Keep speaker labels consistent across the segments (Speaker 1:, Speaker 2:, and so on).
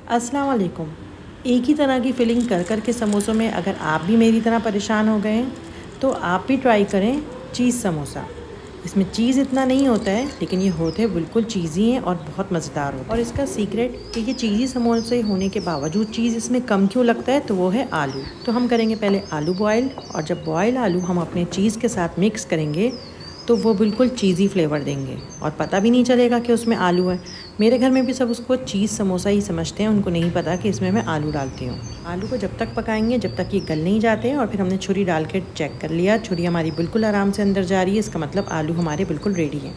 Speaker 1: अस्सलाम वालेकुम। एक ही तरह की फिलिंग कर कर के समोसों में अगर आप भी मेरी तरह परेशान हो गए हैं तो आप भी ट्राई करें चीज़ समोसा। इसमें चीज़ इतना नहीं होता है लेकिन ये होते बिल्कुल चीज़ी हैं और बहुत मज़ेदार होते हैं। और इसका सीक्रेट कि ये चीज़ी समोसे होने के बावजूद चीज़ इसमें कम क्यों लगता है तो वो है आलू। तो हम करेंगे पहले आलू बॉयल, और जब बॉयल आलू हम अपने चीज़ के साथ मिक्स करेंगे तो वो बिल्कुल चीज़ी फ्लेवर देंगे और पता भी नहीं चलेगा कि उसमें आलू है। मेरे घर में भी सब उसको चीज़ समोसा ही समझते हैं, उनको नहीं पता कि इसमें मैं आलू डालती हूँ। आलू को जब तक पकाएंगे जब तक ये गल नहीं जाते हैं, और फिर हमने छुरी डाल के चेक कर लिया, छुरी हमारी बिल्कुल आराम से अंदर जा रही है, इसका मतलब आलू हमारे बिल्कुल रेडी हैं।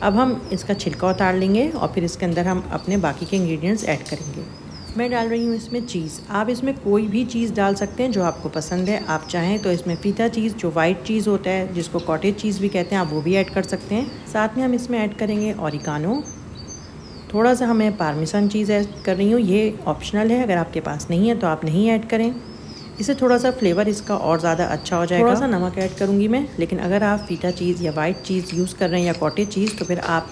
Speaker 1: अब हम इसका छिलका उतार लेंगे और फिर इसके अंदर हम अपने बाकी के इंग्रेडिएंट्स ऐड करेंगे। मैं डाल रही हूँ इसमें चीज़। आप इसमें कोई भी चीज़ डाल सकते हैं जो आपको पसंद है। आप चाहें तो इसमें फीता चीज़, जो वाइट चीज़ होता है जिसको कॉटेज चीज़ भी कहते हैं, आप वो भी ऐड कर सकते हैं। साथ में हम इसमें ऐड करेंगे ऑरिगानो, थोड़ा सा हमें पार्मेसन चीज़ ऐड कर रही हूँ, ये ऑप्शनल है, अगर आपके पास नहीं है तो आप नहीं ऐड करें। इससे थोड़ा सा फ्लेवर इसका और ज़्यादा अच्छा हो जाएगा। थोड़ा सा नमक ऐड करूँगी मैं, लेकिन अगर आप फीता चीज़ या वाइट चीज़ यूज़ कर रहे हैं या कॉटेज चीज़ तो फिर आप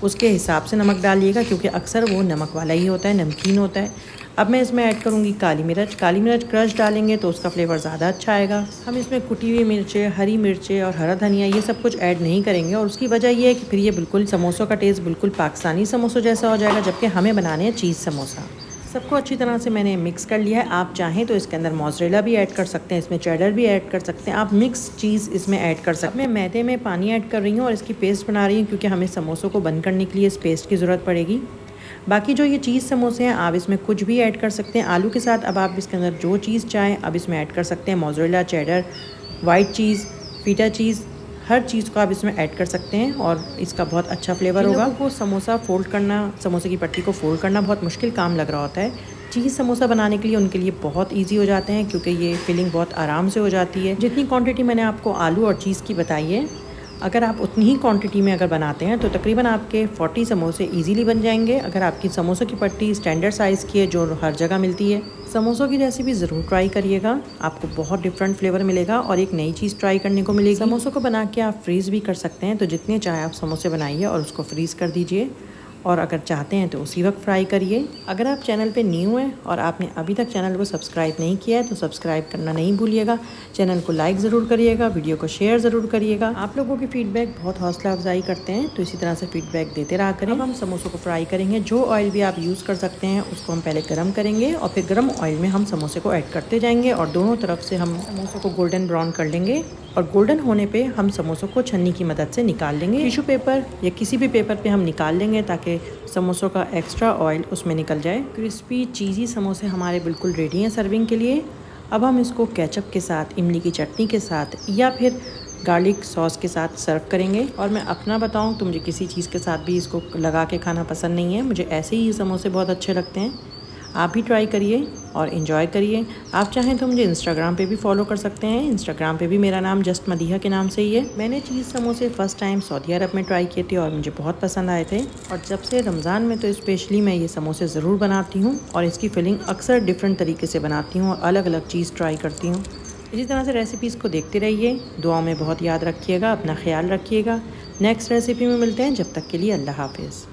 Speaker 1: उसके हिसाब से नमक डालिएगा, क्योंकि अक्सर वो नमक वाला ही होता है, नमकीन होता है। अब मैं इसमें ऐड करूँगी काली मिर्च। काली मिर्च क्रश डालेंगे तो उसका फ्लेवर ज़्यादा अच्छा आएगा। हम इसमें कुटी हुई मिर्चें, हरी मिर्चें और हरा धनिया ये सब कुछ ऐड नहीं करेंगे, और उसकी वजह ये है कि फिर ये बिल्कुल समोसों का टेस्ट बिल्कुल पाकिस्तानी समोसों जैसा हो जाएगा, जबकि हमें बनाने हैं चीज़ समोसा। सबको अच्छी तरह से मैंने मिक्स कर लिया है। आप चाहें तो इसके अंदर मोज़रेला भी ऐड कर सकते हैं, इसमें चेडर भी ऐड कर सकते हैं, आप मिक्स चीज़ इसमें ऐड कर सकते हैं। मैं मैदे में पानी ऐड कर रही हूँ और इसकी पेस्ट बना रही हूँ, क्योंकि हमें समोसों को बंद करने के लिए इस पेस्ट की ज़रूरत पड़ेगी। बाकी जो ये चीज़ समोसे हैं आप इसमें कुछ भी ऐड कर सकते हैं आलू के साथ। अब आप इसके अंदर जो चीज़ चाहें अब इसमें ऐड कर सकते हैं, मोज़रेला, चेडर, वाइट चीज़, फीटा चीज़, हर चीज़ को आप इसमें ऐड कर सकते हैं और इसका बहुत अच्छा फ्लेवर होगा। लोगों को समोसा फोल्ड करना, समोसे की पट्टी को फोल्ड करना बहुत मुश्किल काम लग रहा होता है, चीज़ समोसा बनाने के लिए उनके लिए बहुत इजी हो जाते हैं, क्योंकि ये फिलिंग बहुत आराम से हो जाती है। जितनी क्वांटिटी मैंने आपको आलू और चीज़ की बताई है, अगर आप उतनी ही क्वांटिटी में अगर बनाते हैं तो तकरीबन आपके 40 समोसे इजीली बन जाएंगे। अगर आपकी समोसों की पट्टी स्टैंडर्ड साइज़ की है जो हर जगह मिलती है। समोसों की रेसिपी ज़रूर ट्राई करिएगा, आपको बहुत डिफरेंट फ्लेवर मिलेगा और एक नई चीज़ ट्राई करने को मिलेगी। समोसों को बना के आप फ्रीज़ भी कर सकते हैं, तो जितने चाहे आप समोसे बनाइए और उसको फ्रीज़ कर दीजिए, और अगर चाहते हैं तो उसी वक्त फ्राई करिए। अगर आप चैनल पे न्यू हैं और आपने अभी तक चैनल को सब्सक्राइब नहीं किया है तो सब्सक्राइब करना नहीं भूलिएगा। चैनल को लाइक ज़रूर करिएगा, वीडियो को शेयर ज़रूर करिएगा। आप लोगों की फ़ीडबैक बहुत हौसला अफजाई करते हैं, तो इसी तरह से फ़ीडबैक देते रहा करें। अब हम समोसों को फ्राई करेंगे। जो ऑयल भी आप यूज़ कर सकते हैं उसको हम पहले गर्म करेंगे और फिर गर्म ऑयल में हम समोसे को ऐड करते जाएंगे और दोनों तरफ से हम समोसों को गोल्डन ब्राउन कर लेंगे। और गोल्डन होने पे हम समोसों को छन्नी की मदद से निकाल लेंगे। टिश्यू पेपर या किसी भी पेपर पे हम निकाल लेंगे ताकि समोसों का एक्स्ट्रा ऑयल उसमें निकल जाए। क्रिस्पी चीज़ी समोसे हमारे बिल्कुल रेडी हैं सर्विंग के लिए। अब हम इसको केचप के साथ, इमली की चटनी के साथ या फिर गार्लिक सॉस के साथ सर्व करेंगे। और मैं अपना बताऊं तो मुझे किसी चीज़ के साथ भी इसको लगा के खाना पसंद नहीं है, मुझे ऐसे ही ये समोसे बहुत अच्छे लगते हैं। आप भी ट्राई करिए और इन्जॉय करिए। आप चाहें तो मुझे इंस्टाग्राम पे भी फॉलो कर सकते हैं। इंस्टाग्राम पे भी मेरा नाम जस्ट मदीहा के नाम से ही है। मैंने चीज़ समोसे फ़र्स्ट टाइम सऊदी अरब में ट्राई किए थे और मुझे बहुत पसंद आए थे, और जब से रमज़ान में तो स्पेशली मैं ये समोसे ज़रूर बनाती हूँ और इसकी फिलिंग अक्सर डिफरेंट तरीके से बनाती हूँ और अलग अलग चीज़ ट्राई करती हूँ। इसी तरह से रेसिपीज़ को देखते रहिए। दुआ में बहुत याद रखिएगा, अपना ख्याल रखिएगा। नेक्स्ट रेसिपी में मिलते हैं, जब तक के लिए अल्लाह हाफिज़।